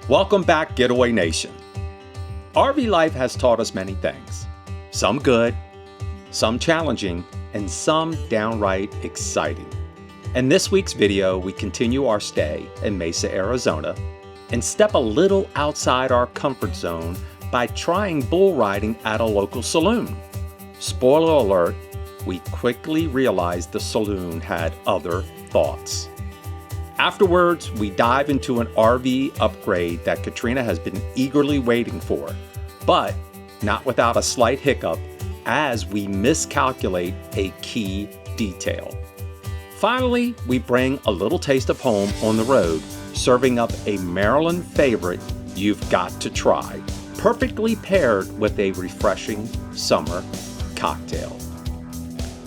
Welcome back, Getaway Nation. RV life has taught us many things. Some good, some challenging, and some downright exciting. In this week's video, we continue our stay in Mesa, Arizona, and step a little outside our comfort zone by trying bull riding at a local saloon. Spoiler alert, we quickly realized the saloon had other thoughts. Afterwards, we dive into an RV upgrade that Katrina has been eagerly waiting for, but not without a slight hiccup as we miscalculate a key detail. Finally, we bring a little taste of home on the road, serving up a Maryland favorite you've got to try, perfectly paired with a refreshing summer cocktail.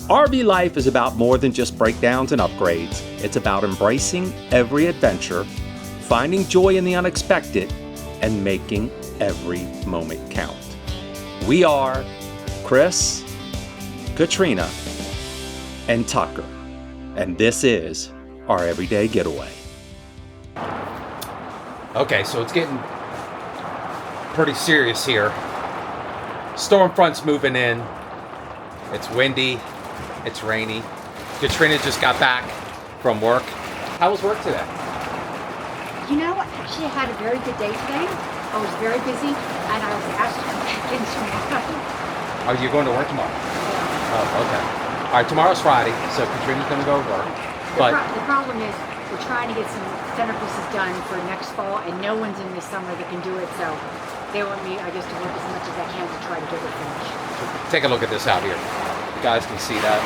RV life is about more than just breakdowns and upgrades. It's about embracing every adventure, finding joy in the unexpected, and making every moment count. We are Chris, Katrina, and Tucker, and this is our Everyday Getaway. Okay, so it's getting pretty serious here. Storm front's moving in. It's windy. It's rainy. Katrina just got back from work. How was work today? You know, actually I had a very good day today. I was very busy and I was asked to come back into my Are you going to work tomorrow? Yeah. Oh, okay. All right, tomorrow's Friday, so Katrina's going to go to work. But The problem is we're trying to get some centerpieces done for next fall and no one's in this summer that can do it, so they want me, I guess, to work as much as I can to try to get it finished. take a look at this out here. You guys can see that.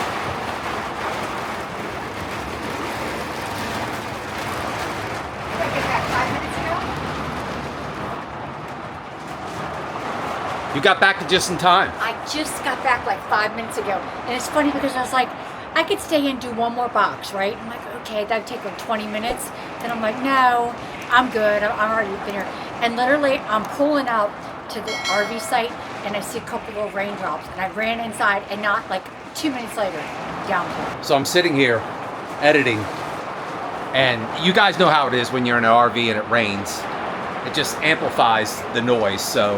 Did I get back 5 minutes ago? You got back just in time. I just got back like 5 minutes ago. And it's funny because I was like, I could stay and do one more box, right? I'm like, okay, that would take like 20 minutes. And I'm like, no, I'm good. I'm already been here. And literally, I'm pulling out to the RV site and I see a couple little raindrops. And I ran inside and not like 2 minutes later, downpour. So I'm sitting here editing, and you guys know how it is when you're in an RV and it rains. It just amplifies the noise, so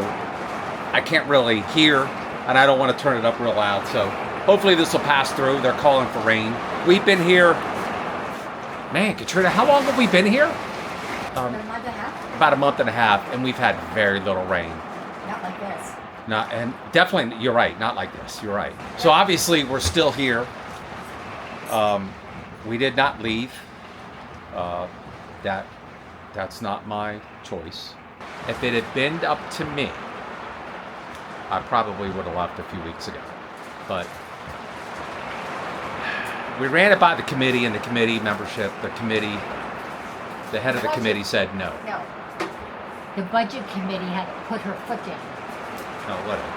I can't really hear, and I don't want to turn it up real loud. So hopefully this will pass through. They're calling for rain. We've been here, man, Katrina, how long have we been here? About a month and a half? About a month and a half, and we've had very little rain. Not like this. Not, and definitely, you're right, not like this, you're right. So obviously we're still here. We did not leave. That's not my choice. If it had been up to me, I probably would have left a few weeks ago. But we ran it by the committee and the committee membership. The head of the committee said no. No. The budget committee had to put her foot down. No, whatever.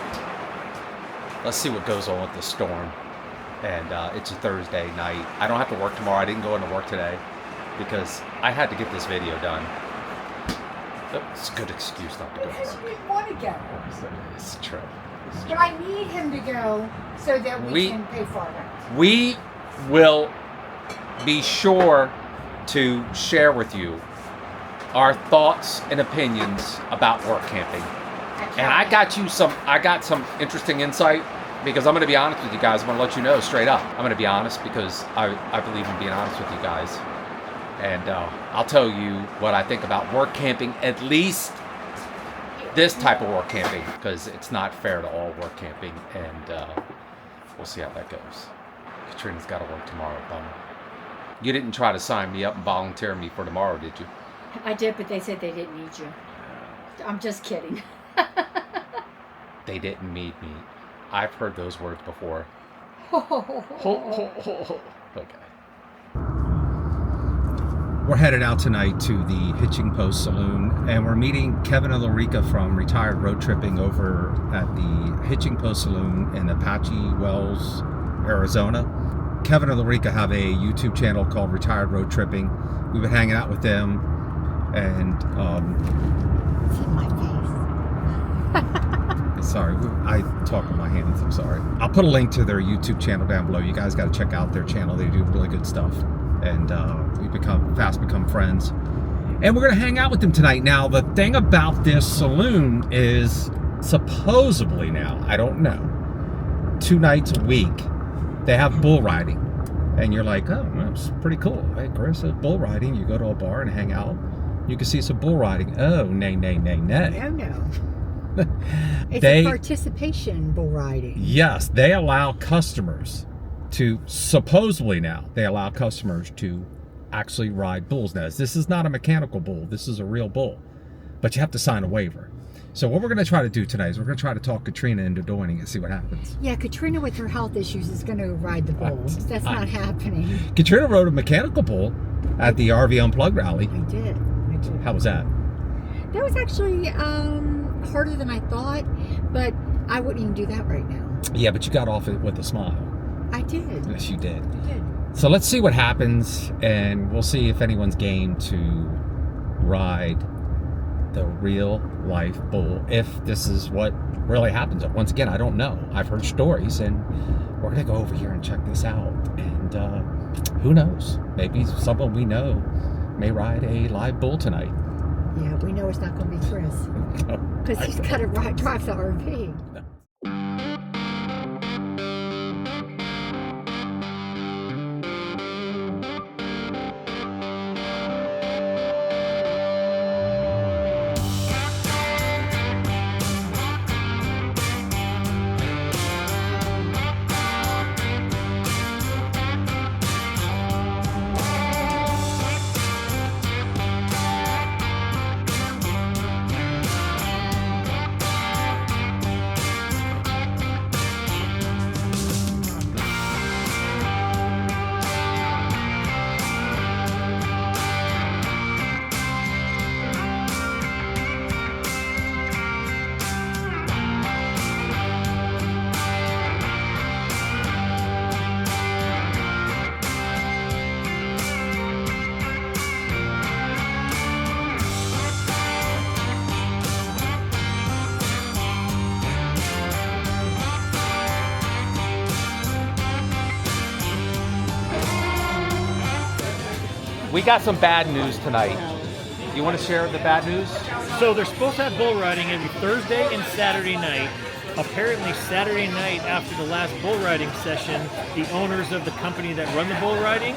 Let's see what goes on with the storm. And it's a Thursday night. I don't have to work tomorrow. I didn't go into work today because I had to get this video done. It's a good excuse not to go to Because work. you didn't want to go. It's true. But I need him to go so that we can pay for it. We will be sure to share with you our thoughts and opinions about work camping. And I got some interesting insight, because I'm going to be honest with you guys. I'm going to let you know straight up. I'm going to be honest because I believe in being honest with you guys. And I'll tell you what I think about work camping, at least this type of work camping, because it's not fair to all work camping. And we'll see how that goes. Katrina's got to work tomorrow, bummer. You didn't try to sign me up and volunteer me for tomorrow, did you? I did, but they said they didn't need you. I'm just kidding. They didn't need me. I've heard those words before. Okay. We're headed out tonight to the Hitching Post Saloon, and we're meeting Kevin and Lorica from Retired Road Tripping over at the Hitching Post Saloon in Apache Wells, Arizona. Kevin and Lorica have a YouTube channel called Retired Road Tripping. We've been hanging out with them, and It's in my face. sorry, I talk with my hands, I'm sorry. I'll put a link to their YouTube channel down below. You guys got to check out their channel. They do really good stuff, and we've fast become friends. And we're going to hang out with them tonight. Now, the thing about this saloon is supposedly now, I don't know, 2 nights a week, they have bull riding. And you're like, oh, that's pretty cool. Hey, Chris, bull riding. You go to a bar and hang out. You can see some bull riding. Oh, nay. No. It's a participation bull riding. Yes, they allow customers to, supposedly now, they allow customers to actually ride bulls. Now, this is not a mechanical bull. This is a real bull. But you have to sign a waiver. So what we're going to try to do tonight is we're going to try to talk Katrina into joining and see what happens. Yeah, Katrina with her health issues is going to ride the bull. That's not happening. Katrina rode a mechanical bull at the RV Unplugged rally. I did. How was that? That was actually harder than I thought, but I wouldn't even do that right now. Yeah, but you got off it with a smile. I did. Yes, you did. I did. So let's see what happens, and we'll see if anyone's game to ride the real life bull, if this is what really happens. Once again, I don't know. I've heard stories, and we're going to go over here and check this out. And who knows? Maybe someone we know may ride a live bull tonight. Yeah, we know it's not going to be Chris. Because he's got to drive the RV. We got some bad news tonight. You want to share the bad news? So they're supposed to have bull riding every Thursday and Saturday night. Apparently Saturday night after the last bull riding session, the owners of the company that run the bull riding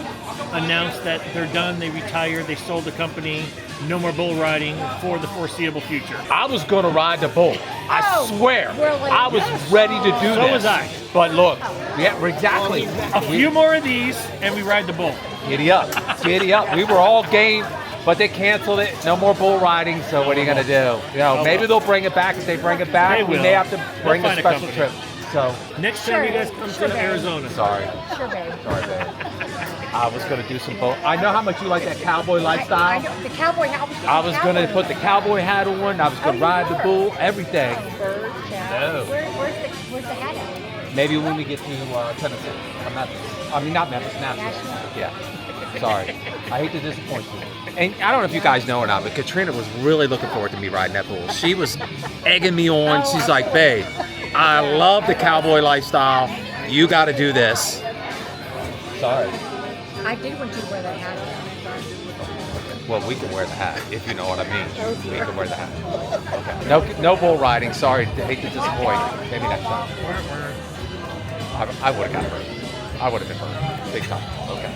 announced that they're done, they retired, they sold the company, no more bull riding for the foreseeable future. I was going to ride the bull. I swear. really? I was ready to do this. So was I. But look, yeah, exactly. A few more of these and we ride the bull. Giddy up. Giddy up. We were all game, but they canceled it. No more bull riding, so what are you going to do? You know, maybe they'll bring it back. If they bring it back, They we will. may have to bring They'll a find a special company. trip. So, Next Sure. time you guys come Sure, to babe. Arizona. sorry. Sure, babe. Sorry, babe. I was going to do some boat. I know how much you like that cowboy I lifestyle. know, the cowboy hat. I was going to put the cowboy hat on. I was going to ride the bull, everything. Bird, yeah. No. Where's the hat at? Maybe when we get to Tennessee. Not Memphis, Nashville. Yeah. Sorry. I hate to disappoint you. And I don't know if you guys know or not, but Katrina was really looking forward to me riding that bull. She was egging me on. She's like, babe, I love the cowboy lifestyle. You got to do this. Sorry. I did want you to wear that hat. Well, we can wear the hat, if you know what I mean. We can wear the hat. Okay. No bull riding. Sorry. Hate to disappoint. Maybe next time. I would have got hurt. I would have been hurt. Big time. Okay.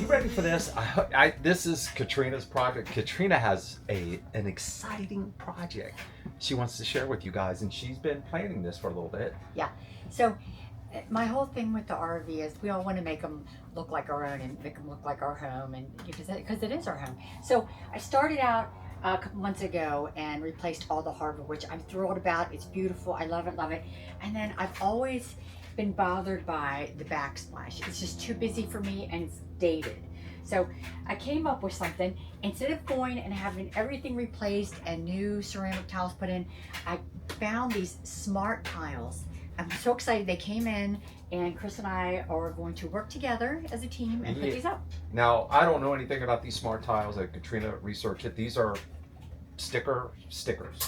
You ready for this? This is Katrina's project. Katrina has an exciting project she wants to share with you guys, and she's been planning this for a little bit. Yeah. So my whole thing with the RV is we all want to make them look like our own and make them look like our home, and because it is our home. So I started out a couple months ago and replaced all the hardware, which I'm thrilled about. It's beautiful. I love it, love it. And then I've always been bothered by the backsplash. It's just too busy for me and it's dated. So I came up with something. Instead of going and having everything replaced and new ceramic tiles put in, I found these smart tiles. I'm so excited they came in, and Chris and I are going to work together as a team and put these up. Now, I don't know anything about these smart tiles that Katrina researched it. These are stickers.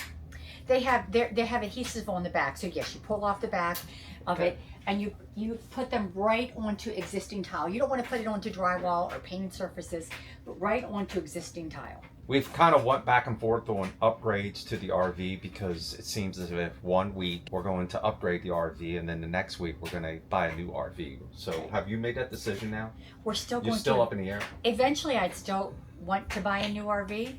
They have adhesive on the back. So yes, you pull off the back of it and you put them right onto existing tile. You don't want to put it onto drywall or painted surfaces, but right onto existing tile. We've kind of went back and forth on upgrades to the RV because it seems as if 1 week we're going to upgrade the RV and then the next week we're going to buy a new RV. So have you made that decision now? We're still going You're still up in the air? Eventually I'd still want to buy a new RV.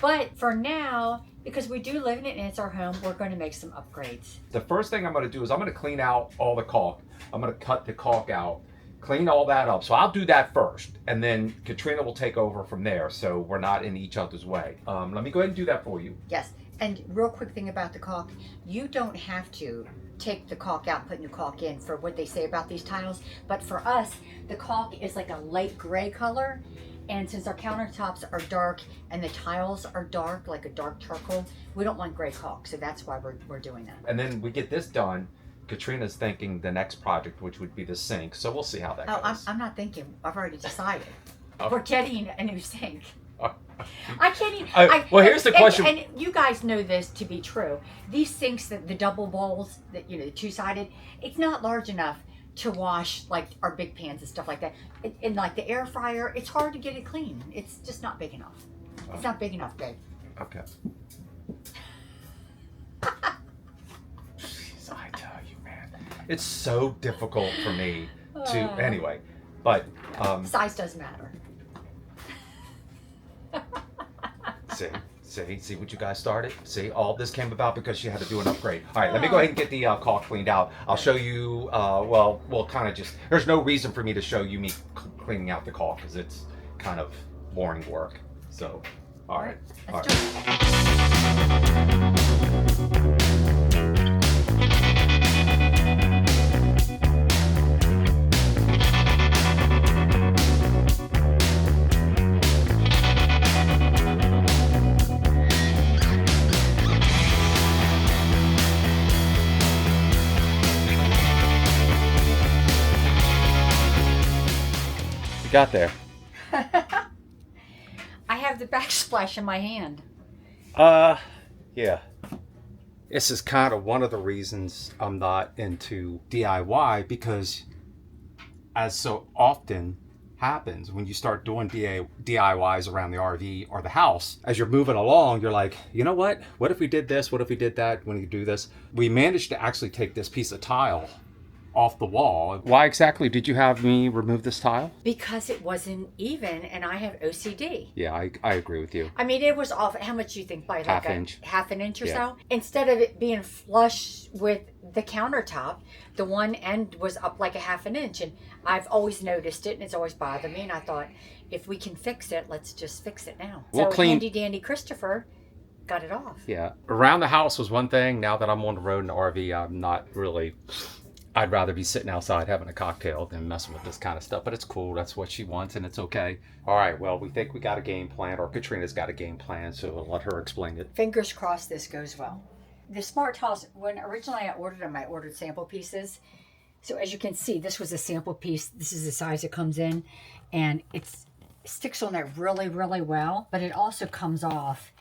But for now, because we do live in it and it's our home, we're going to make some upgrades. The first thing I'm going to do is I'm going to clean out all the caulk. I'm going to cut the caulk out, clean all that up. So I'll do that first, and then Katrina will take over from there, so we're not in each other's way. Let me go ahead and do that for you. Yes, and real quick thing about the caulk, you don't have to take the caulk out and put new caulk in for what they say about these tiles, but for us, the caulk is like a light gray color, and since our countertops are dark and the tiles are dark, like a dark charcoal, we don't want gray caulk, so that's why we're doing that. And then we get this done. Katrina's thinking the next project, which would be the sink, so we'll see how that goes. I'm not thinking. I've already decided. Oh. We're getting a new sink. I can't even. Well, here's the question. And you guys know this to be true. These sinks, the double bowls, that the two-sided, it's not large enough to wash like our big pans and stuff like that. In like the air fryer, it's hard to get it clean. It's just not big enough. It's not big enough, babe. Okay. Jeez, I tell you, man, it's so difficult for me to. Anyway, but size does matter. See what you guys started? See, all this came about because she had to do an upgrade. All right, let me go ahead and get the caulk cleaned out. I'll show you, well, we'll kind of just, there's no reason for me to show you me cleaning out the caulk because it's kind of boring work. So, all right. Let's do it. Got there. I have the backsplash in my hand. Yeah. This is kind of one of the reasons I'm not into DIY, because as so often happens when you start doing DIYs around the RV or the house, as you're moving along, you're like, you know what if we did this, what if we did that, when you do this? We managed to actually take this piece of tile off the wall. Why exactly did you have me remove this tile? Because it wasn't even, and I have OCD. Yeah, I agree with you. I mean, it was off. How much do you think? By like half an inch or Yeah. so? Instead of it being flush with the countertop, the one end was up like a half an inch. And I've always noticed it, and it's always bothered me. And I thought, if we can fix it, let's just fix it now. We'll so clean- handy dandy Christopher got it off. Yeah. Around the house was one thing. Now that I'm on the road in the RV, I'm not really... I'd rather be sitting outside having a cocktail than messing with this kind of stuff. But it's cool. That's what she wants, and it's okay. All right. Well, we think we got a game plan, or Katrina's got a game plan, so we'll let her explain it. Fingers crossed this goes well. The Smart Tiles, when originally I ordered them, I ordered sample pieces. So as you can see, this was a sample piece. This is the size it comes in, and it sticks on there really, really well. But it also comes off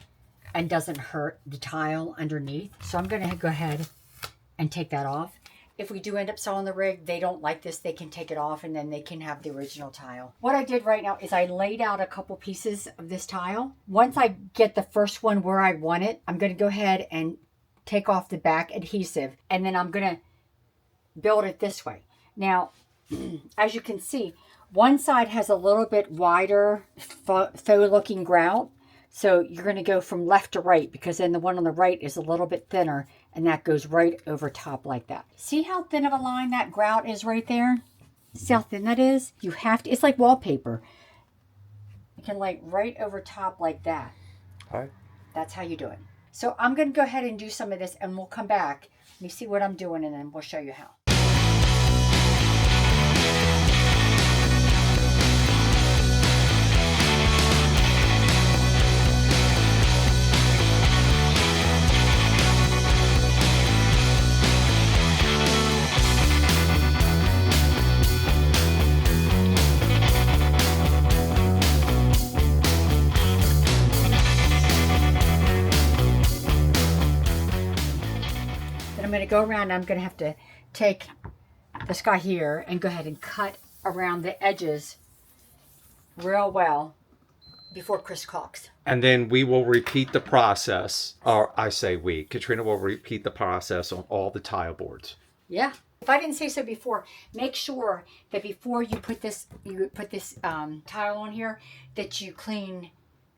and doesn't hurt the tile underneath. So I'm going to go ahead and take that off. If we do end up selling the rig, they don't like this, they can take it off and then they can have the original tile. What I did right now is I laid out a couple pieces of this tile. Once I get the first one where I want it, I'm going to go ahead and take off the back adhesive, and then I'm going to build it this way. Now, as you can see, one side has a little bit wider faux looking grout. So you're going to go from left to right, because then the one on the right is a little bit thinner, and that goes right over top like that. See how thin of a line that grout is right there? See how thin that is? You have to, it's like wallpaper. You can like right over top like that. All right. That's how you do it. So I'm going to go ahead and do some of this, and we'll come back. Let me see what I'm doing, and then we'll show you how. I'm going to go around. I'm going to have to take this guy here and go ahead and cut around the edges real well before Chris caulks. And then we will repeat the process, or I say we, Katrina will repeat the process on all the tile boards. Yeah. If I didn't say so before, make sure that before you put this tile on here, that you clean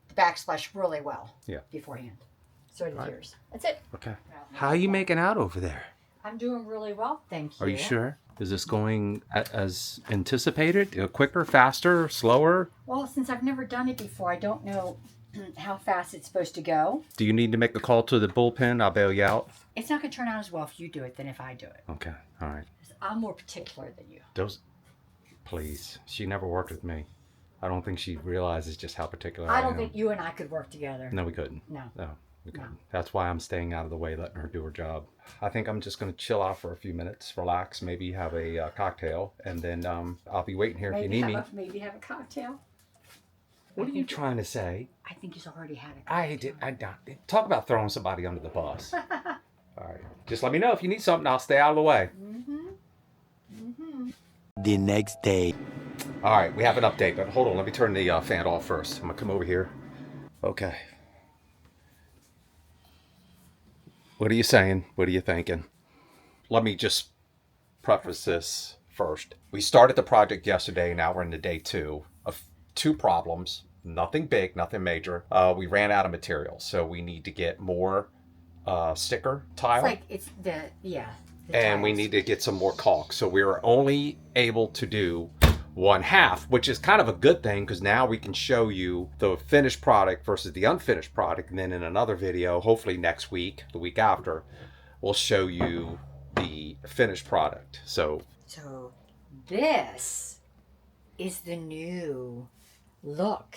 the backsplash really well. Yeah. Beforehand. So it adheres. That's it. Okay. How are you making out over there? I'm doing really well, thank you. Are you sure? Is this going as anticipated? Quicker, faster, slower? Well, since I've never done it before, I don't know how fast it's supposed to go. Do you need to make a call to the bullpen? I'll bail you out. It's not going to turn out as well if you do it than if I do it. Okay, all right. I'm more particular than you. Please. She never worked with me. I don't think she realizes just how particular I am. I don't think you and I could work together. No, we couldn't. No. We couldn't. That's why I'm staying out of the way, letting her do her job. I think I'm just going to chill out for a few minutes, relax, maybe have a cocktail, and then I'll be waiting here if you need me. Maybe have a cocktail. What are you trying to say? I think he's already had a cocktail. I talk about throwing somebody under the bus. All right. Just let me know if you need something. I'll stay out of the way. The next day. All right. We have an update, but hold on. Let me turn the fan off first. I'm going to come over here. Okay. What are you saying? What are you thinking? Let me just preface this first. We started the project yesterday. Now we're into day 2 of 2 problems. Nothing big, nothing major. We ran out of material, so we need to get more sticker tile. And we need to get some more caulk. So we were only able to do 1/2, which is kind of a good thing because now we can show you the finished product versus the unfinished product. And then in another video, hopefully next week, the week after, we'll show you the finished product. So this is the new look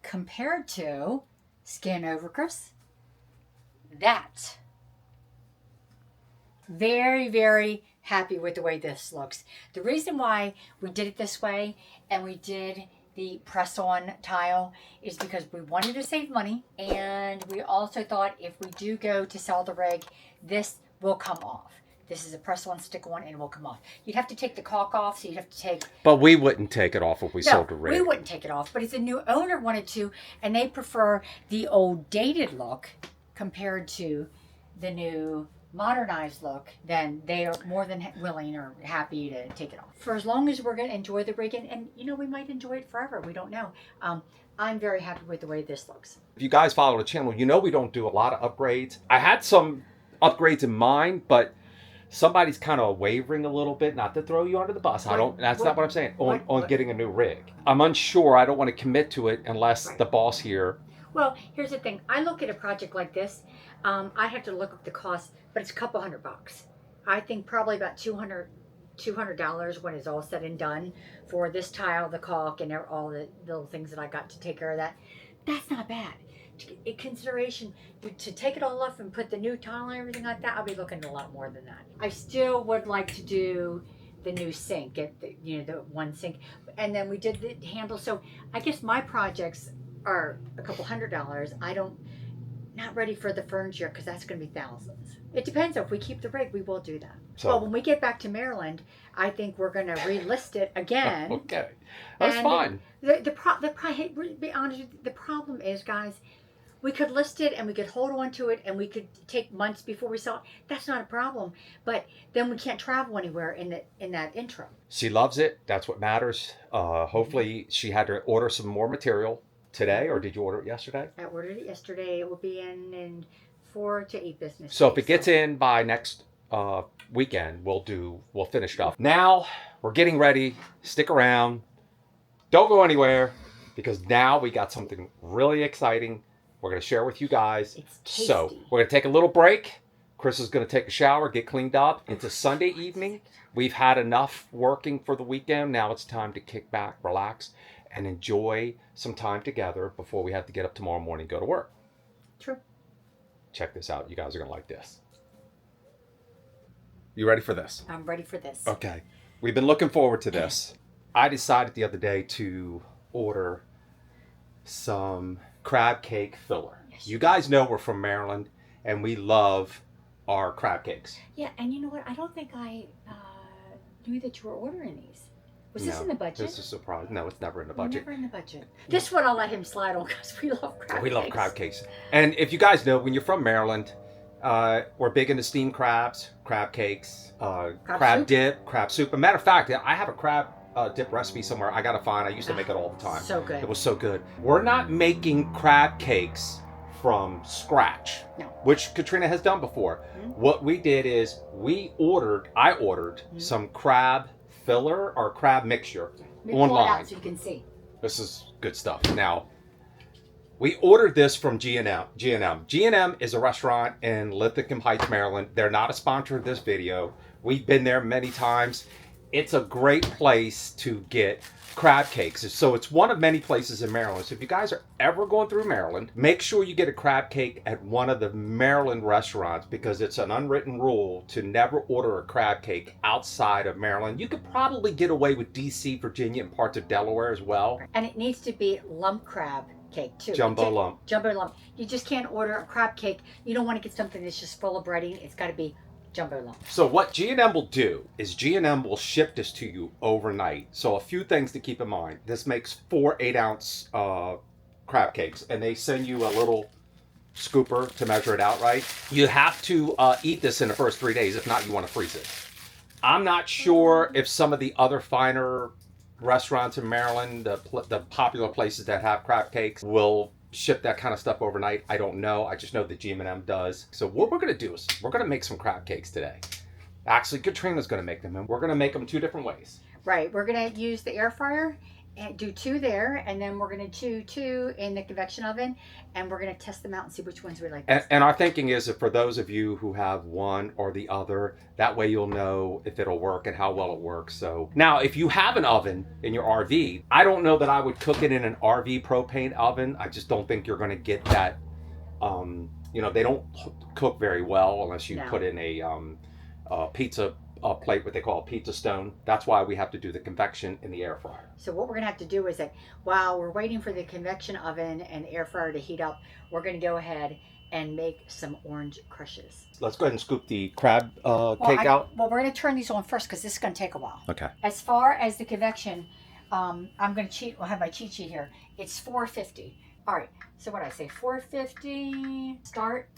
compared to Skin Over Chris. That. Very, very happy with the way this looks. The reason why we did it this way and we did the press-on tile is because we wanted to save money, and we also thought if we do go to sell the rig, this will come off. This is a press-on, stick-on, and it will come off. You'd have to take the caulk off, so you'd have to take... But we wouldn't take it off if we sold the rig. We wouldn't take it off, but if the new owner wanted to, and they prefer the old dated look compared to the new modernized look, then they are more than willing or happy to take it off. For as long as we're going to enjoy the rig, and we might enjoy it forever. We don't know. I'm very happy with the way this looks. If you guys follow the channel, we don't do a lot of upgrades. I had some upgrades in mind, but somebody's kind of wavering a little bit, not to throw you under the bus. That's not what I'm saying. On getting a new rig. I'm unsure. I don't want to commit to it unless the boss here. Well, here's the thing. I look at a project like this. I have to look up the cost, but it's a couple $100. I think probably about $200 when it's all said and done for this tile, the caulk, and all the little things that I got to take care of that. That's not bad. In consideration to take it all off and put the new tile and everything like that, I'll be looking at a lot more than that. I still would like to do the new sink, the one sink, and then we did the handle. So I guess my projects are a couple $100. Not ready for the furniture because that's going to be thousands. It depends. If we keep the rig, we will do that. Well, when we get back to Maryland, I think we're going to relist it again. Okay, that's fine. The problem is, guys, we could list it and we could hold on to it and we could take months before we sell it. That's not a problem. But then we can't travel anywhere in that interim. She loves it. That's what matters. Hopefully, she had to order some more material today, or did you order it yesterday? I ordered it yesterday. It will be in 4 to 8 business days. So if it gets in by next weekend, we'll finish it off. Now we're getting ready. Stick around. Don't go anywhere, because now we got something really exciting we're going to share with you guys. It's tasty. So we're going to take a little break. Chris is going to take a shower, get cleaned up. It's a Sunday evening. We've had enough working for the weekend. Now it's time to kick back, relax, and enjoy some time together before we have to get up tomorrow morning and go to work. True. Check this out. You guys are going to like this. You ready for this? I'm ready for this. Okay. We've been looking forward to this. I decided the other day to order some crab cake filler. Yes. You guys know we're from Maryland, and we love our crab cakes. Yeah, and you know what? I don't think I knew that you were ordering these. Was this in the budget? This is a surprise. No, it's never in the budget. Never in the budget. This one I'll let him slide on because we love crab cakes. We love crab cakes. And if you guys know, when you're from Maryland, we're big into steamed crabs, crab cakes, crab dip, crab soup. As a matter of fact, I have a crab dip recipe somewhere I gotta find. I used to make it all the time. So good. It was so good. We're not making crab cakes from scratch, no, which Katrina has done before. What we did is I ordered some crab filler or crab mixture online. Pull it out so you can see. This is good stuff. Now, we ordered this from G&M. G&M is a restaurant in Lincoln Heights, Maryland. They're not a sponsor of this video. We've been there many times. It's a great place to get crab cakes. So it's one of many places in Maryland. So if you guys are ever going through Maryland, make sure you get a crab cake at one of the Maryland restaurants, because it's an unwritten rule to never order a crab cake outside of Maryland. You could probably get away with DC, Virginia, and parts of Delaware as well. And it needs to be lump crab cake too. Jumbo lump. Jumbo lump. You just can't order a crab cake. You don't want to get something that's just full of breading. It's got to be jumbo lump. So what G&M will do is G&M will ship this to you overnight. So a few things to keep in mind. This makes 4 8-ounce crab cakes, and they send you a little scooper to measure it out right. You have to eat this in the first 3 days. If not, you want to freeze it. I'm not sure if some of the other finer restaurants in Maryland, the popular places that have crab cakes, will ship that kind of stuff overnight. I don't know. I just know that G&M does. So what we're going to do is we're going to make some crab cakes today. Actually, Katrina's going to make them, and we're going to make them 2 different ways. Right. We're going to use the air fryer and do 2 there, and then we're going to do 2 in the convection oven, and we're going to test them out and see which ones we like. And our thinking is that for those of you who have one or the other, that way you'll know if it'll work and how well it works. So now, if you have an oven in your RV, I don't know that I would cook it in an RV propane oven. I just don't think you're going to get that. They don't cook very well unless you put in a pizza plate, what they call a pizza stone. That's why we have to do the convection in the air fryer. So what we're going to have to do is that while we're waiting for the convection oven and air fryer to heat up, we're going to go ahead and make some orange crushes. Let's go ahead and scoop the crab cake out. Well, we're going to turn these on first because this is going to take a while. Okay. As far as the convection, I'm going to cheat. We'll have my cheat sheet here. It's 450. All right. So what I say, 450 start.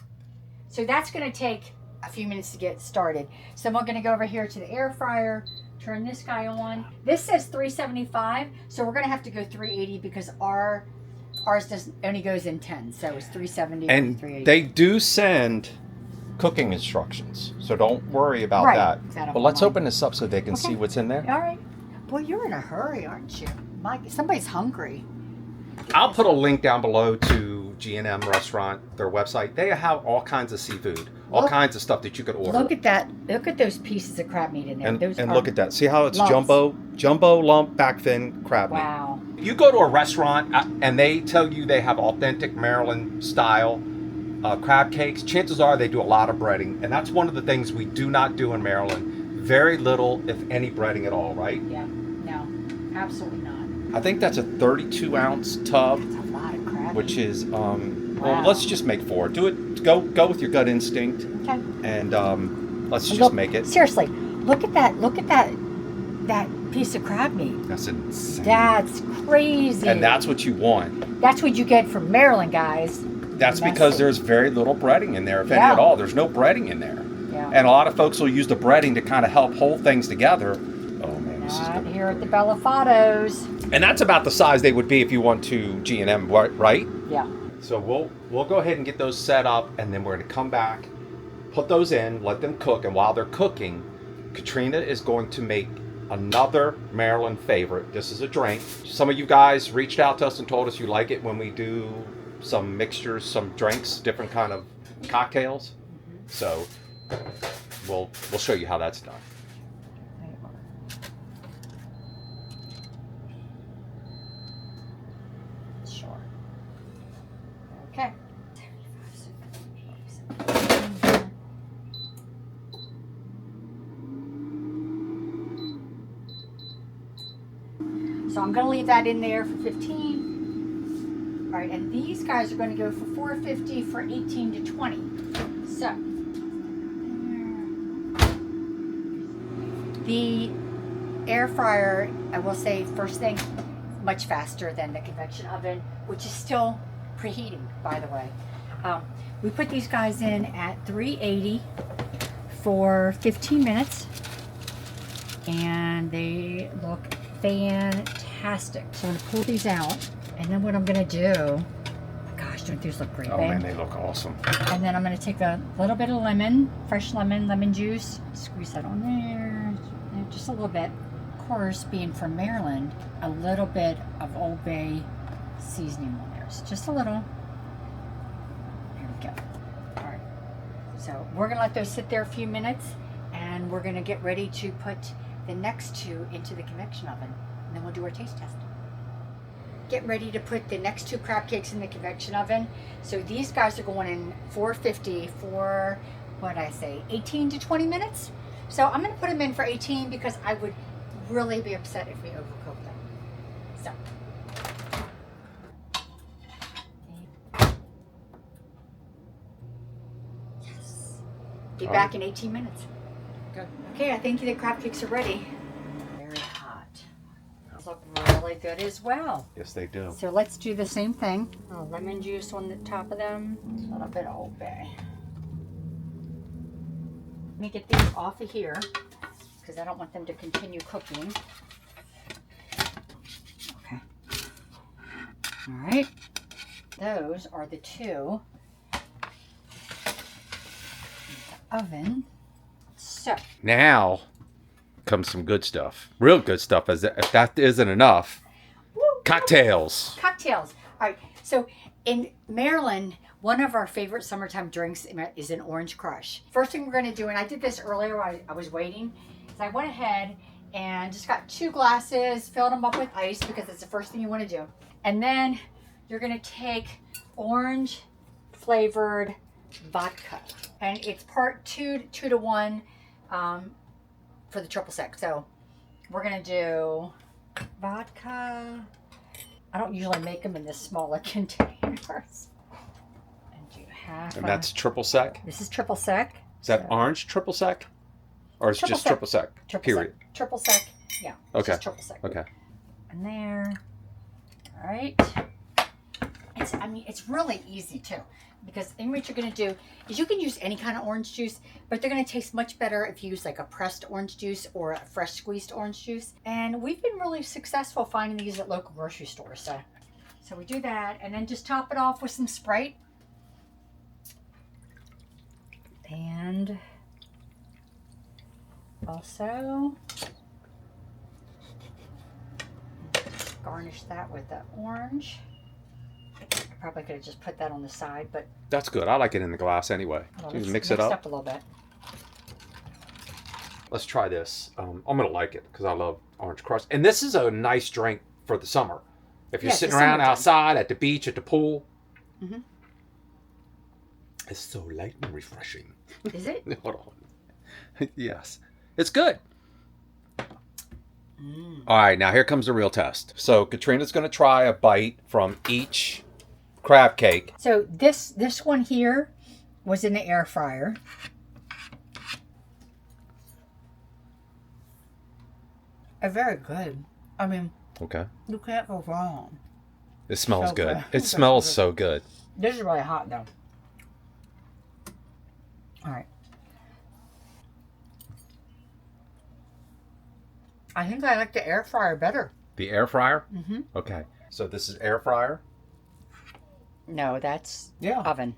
So that's going to take a few minutes to get started. So I'm going to go over here to the air fryer, turn this guy on. This says 375, so we're going to have to go 380 because ours only goes in 10, so it's 370 and 380. They do send cooking instructions, so don't worry about that. But let's open this up so they can see what's in there. All right. Boy, you're in a hurry, aren't you? Somebody's hungry. I'll put a link down below to G&M restaurant, their website. They have all kinds of seafood, all kinds of stuff that you could order. Look at that. Look at those pieces of crab meat in there. And look at that. See how it's lumps. jumbo lump back fin crab meat. Wow. You go to a restaurant and they tell you they have authentic Maryland style crab cakes. Chances are they do a lot of breading, and that's one of the things we do not do in Maryland. Very little, if any, breading at all, right? Yeah. No, absolutely not. I think that's a 32-ounce tub. That's a lot of crab. Which is, well, let's just make 4. Do it. Go with your gut instinct. Okay. And let's just make it. Seriously, look at that. Look at that piece of crab meat. That's insane. That's crazy. And that's what you want. That's what you get from Maryland, guys. That's because there's very little breading in there, if any at all. There's no breading in there. Yeah. And a lot of folks will use the breading to kind of help hold things together. Oh man, this is Not good. here at the Bellafatos. And that's about the size they would be if you went to G&M, right? Yeah. So we'll go ahead and get those set up, and then we're going to come back, put those in, let them cook, and while they're cooking, Katrina is going to make another Maryland favorite. This is a drink. Some of you guys reached out to us and told us you like it when we do some mixtures, some drinks, different kind of cocktails. So we'll show you how that's done. Sure. Okay. So I'm going to leave that in there for 15. All right, and these guys are going to go for 450 for 18 to 20. So The air fryer, I will say, first thing, much faster than the convection oven, which is still preheating, by the way. We put these guys in at 380 for 15 minutes, and they look fantastic. So I'm gonna pull these out, and then what I'm gonna do, gosh, don't these look great, Oh babe? man, they look awesome. And then I'm gonna take a little bit of lemon, fresh lemon juice, squeeze that on there, just a little bit. Of course, being from Maryland, a little bit of Old Bay seasoning on there. So just a little. There we go. All right. So we're gonna let those sit there a few minutes, and we're gonna get ready to put the next two into the convection oven, and then we'll do our taste test. Get ready to put the next two crab cakes in the convection oven. So these guys are going in 450 for, what did I say, 18 to 20 minutes. So I'm gonna put them in for 18 because I would really be upset if we overcook them. So. Yes. Be back in 18 minutes. Good. Okay, I think the crab cakes are ready. Very hot. These look really good as well. Yes, they do. So let's do the same thing. Lemon juice on the top of them. A little bit of Old Bay. Let me get these off of here because I don't want them to continue cooking. Okay. All right. Those are the two. In the oven. So. Now comes some good stuff. Real good stuff. As if that isn't enough. Woo! Cocktails. Cocktails. All right. So in Maryland, one of our favorite summertime drinks is an orange crush. First thing we're going to do, and I did this earlier while I was waiting, is I went ahead and just got 2 glasses, filled them up with ice because it's the first thing you want to do. And then you're going to take orange flavored vodka. And it's part 2 to 1 for the triple sec. So we're going to do vodka. I don't usually make them in this smaller containers. And that's triple sec? This is triple sec. Is that orange triple sec? Or it's just triple sec? Period. Triple sec. Yeah. Okay. Just triple sec. Okay. And there. All right. It's really easy too. Because then what you're going to do is you can use any kind of orange juice, but they're going to taste much better if you use like a pressed orange juice or a fresh squeezed orange juice. And we've been really successful finding these at local grocery stores. So we do that and then just top it off with some Sprite. And also garnish that with the orange. I probably could have just put that on the side, but that's good. I like it in the glass anyway. Just mix it up a little bit. Let's try this. I'm gonna like it because I love orange crush. And this is a nice drink for the summer. If you're sitting around outside at the beach, at the pool. Mm-hmm. It's so light and refreshing. Is it? Hold on. Yes. It's good. All right, now here comes the real test. So Katrina's going to try a bite from each crab cake. So this one here was in the air fryer. Very good. I mean, okay. You can't go wrong. It smells good. It smells so good. This is really hot though. All right. I think I like the air fryer better. The air fryer? Mm-hmm. Okay. So this is air fryer? No, that's oven.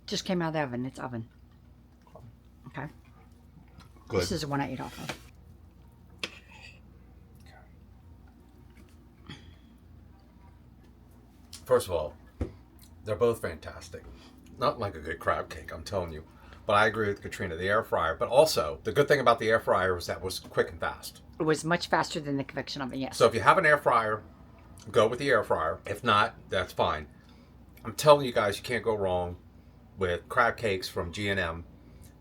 Just came out of the oven. It's oven. Okay. Good. This is the one I ate off of. First of all, they're both fantastic. Not like a good crab cake, I'm telling you. But I agree with Katrina, the air fryer. But also, the good thing about the air fryer was that it was quick and fast. It was much faster than the convection oven, yes. So if you have an air fryer, go with the air fryer. If not, that's fine. I'm telling you guys, you can't go wrong with crab cakes from G&M.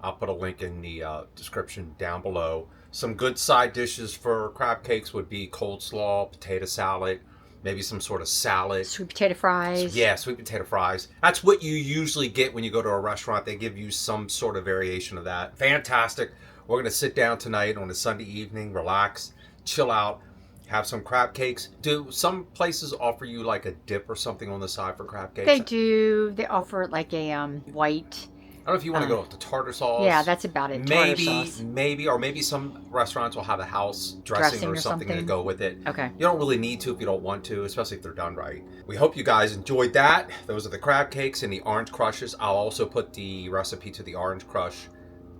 I'll put a link in the description down below. Some good side dishes for crab cakes would be coleslaw, potato salad, maybe some sort of salad. Sweet potato fries. Yeah, sweet potato fries. That's what you usually get when you go to a restaurant. They give you some sort of variation of that. Fantastic. We're gonna sit down tonight on a Sunday evening, relax, chill out, have some crab cakes. Do some places offer you like a dip or something on the side for crab cakes? They do. They offer like a white. I don't know if you want to go with the tartar sauce. Yeah, that's about it. Tartar sauce. Maybe some restaurants will have a house dressing or something to go with it. Okay. You don't really need to if you don't want to, especially if they're done right. We hope you guys enjoyed that. Those are the crab cakes and the orange crushes. I'll also put the recipe to the orange crush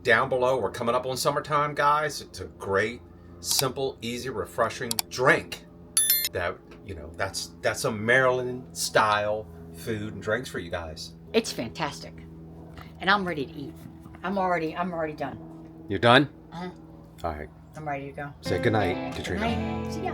down below. We're coming up on summertime, guys. It's a great, simple, easy, refreshing drink. That's some Maryland style food and drinks for you guys. It's fantastic. And I'm ready to eat. I'm already done. You're done? Uh-huh. All right. I'm ready to go. Say goodnight, Katrina. Good night. See ya.